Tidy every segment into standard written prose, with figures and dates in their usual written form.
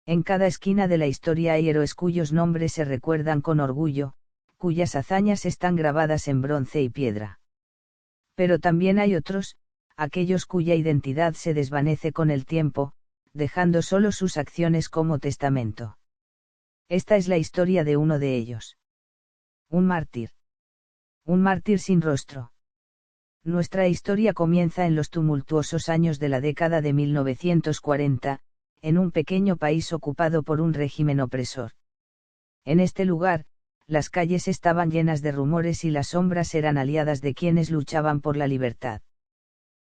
En cada esquina de la historia hay héroes cuyos nombres se recuerdan con orgullo, cuyas hazañas están grabadas en bronce y piedra. Pero también hay otros, aquellos cuya identidad se desvanece con el tiempo, dejando solo sus acciones como testamento. Esta es la historia de uno de ellos. Un mártir. Un mártir sin rostro. Nuestra historia comienza en los tumultuosos años de la década de 1940, en un pequeño país ocupado por un régimen opresor. En este lugar, las calles estaban llenas de rumores y las sombras eran aliadas de quienes luchaban por la libertad.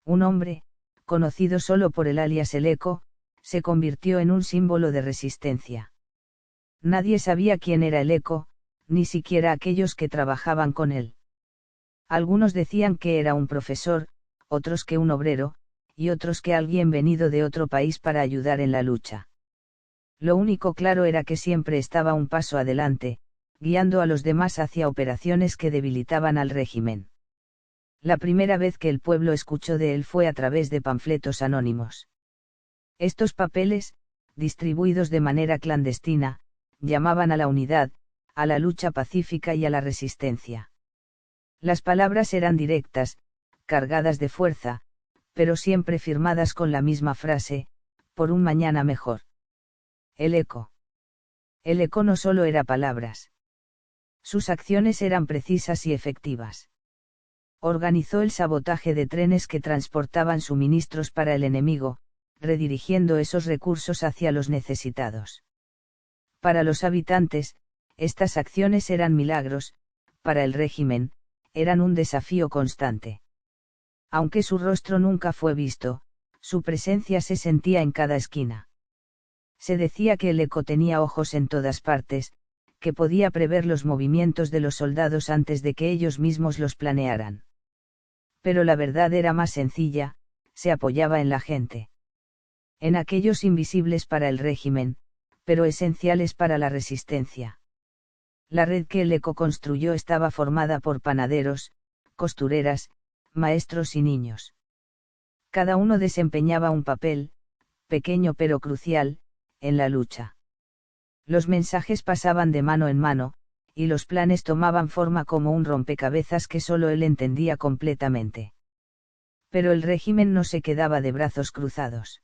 Un hombre, conocido solo por el alias El Eco, se convirtió en un símbolo de resistencia. Nadie sabía quién era El Eco, ni siquiera aquellos que trabajaban con él. Algunos decían que era un profesor, otros que un obrero, y otros que alguien venido de otro país para ayudar en la lucha. Lo único claro era que siempre estaba un paso adelante, guiando a los demás hacia operaciones que debilitaban al régimen. La primera vez que el pueblo escuchó de él fue a través de panfletos anónimos. Estos papeles, distribuidos de manera clandestina, llamaban a la unidad, a la lucha pacífica y a la resistencia. Las palabras eran directas, cargadas de fuerza, pero siempre firmadas con la misma frase, por un mañana mejor. El Eco. El Eco no solo era palabras. Sus acciones eran precisas y efectivas. Organizó el sabotaje de trenes que transportaban suministros para el enemigo, redirigiendo esos recursos hacia los necesitados. Para los habitantes, estas acciones eran milagros, para el régimen, eran un desafío constante. Aunque su rostro nunca fue visto, su presencia se sentía en cada esquina. Se decía que el Eco tenía ojos en todas partes, que podía prever los movimientos de los soldados antes de que ellos mismos los planearan. Pero la verdad era más sencilla, se apoyaba en la gente. En aquellos invisibles para el régimen, pero esenciales para la resistencia. La red que el Eco construyó estaba formada por panaderos, costureras, maestros y niños. Cada uno desempeñaba un papel, pequeño pero crucial, en la lucha. Los mensajes pasaban de mano en mano, y los planes tomaban forma como un rompecabezas que solo él entendía completamente. Pero el régimen no se quedaba de brazos cruzados.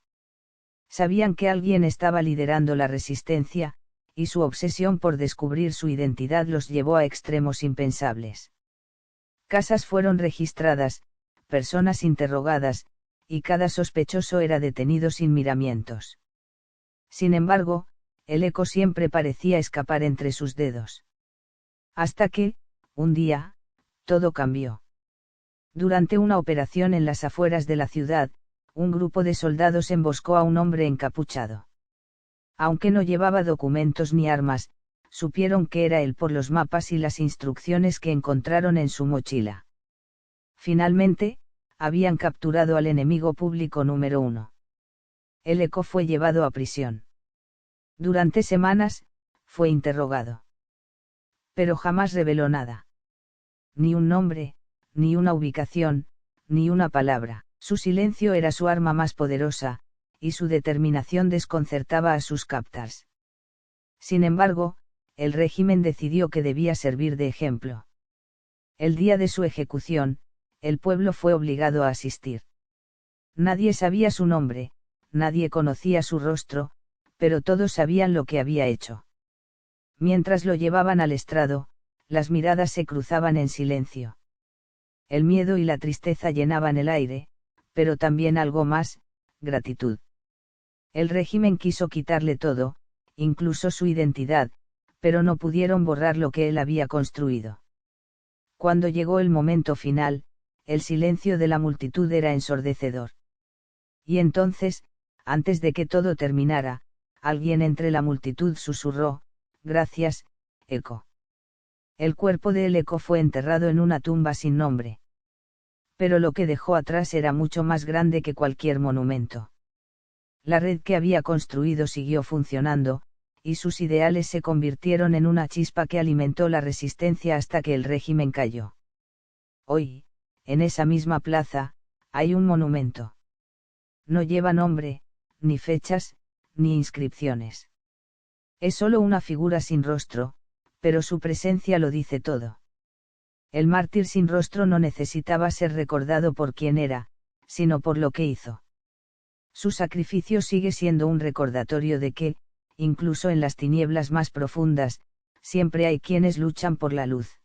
Sabían que alguien estaba liderando la resistencia, y su obsesión por descubrir su identidad los llevó a extremos impensables. Casas fueron registradas, personas interrogadas, y cada sospechoso era detenido sin miramientos. Sin embargo, el Eco siempre parecía escapar entre sus dedos. Hasta que, un día, todo cambió. Durante una operación en las afueras de la ciudad, un grupo de soldados emboscó a un hombre encapuchado. Aunque no llevaba documentos ni armas, supieron que era él por los mapas y las instrucciones que encontraron en su mochila. Finalmente, habían capturado al enemigo público número 1. El Eco fue llevado a prisión. Durante semanas, fue interrogado. Pero jamás reveló nada. Ni un nombre, ni una ubicación, ni una palabra. Su silencio era su arma más poderosa, y su determinación desconcertaba a sus captors. Sin embargo, el régimen decidió que debía servir de ejemplo. El día de su ejecución, el pueblo fue obligado a asistir. Nadie sabía su nombre, nadie conocía su rostro, pero todos sabían lo que había hecho. Mientras lo llevaban al estrado, las miradas se cruzaban en silencio. El miedo y la tristeza llenaban el aire, pero también algo más, gratitud. El régimen quiso quitarle todo, incluso su identidad, pero no pudieron borrar lo que él había construido. Cuando llegó el momento final, el silencio de la multitud era ensordecedor. Y entonces, antes de que todo terminara, alguien entre la multitud susurró: «Gracias, Eco». El cuerpo de El Eco fue enterrado en una tumba sin nombre. Pero lo que dejó atrás era mucho más grande que cualquier monumento. La red que había construido siguió funcionando, y sus ideales se convirtieron en una chispa que alimentó la resistencia hasta que el régimen cayó. Hoy, en esa misma plaza, hay un monumento. No lleva nombre, ni fechas, ni inscripciones. Es solo una figura sin rostro, pero su presencia lo dice todo. El mártir sin rostro no necesitaba ser recordado por quien era, sino por lo que hizo. Su sacrificio sigue siendo un recordatorio de que, incluso en las tinieblas más profundas, siempre hay quienes luchan por la luz.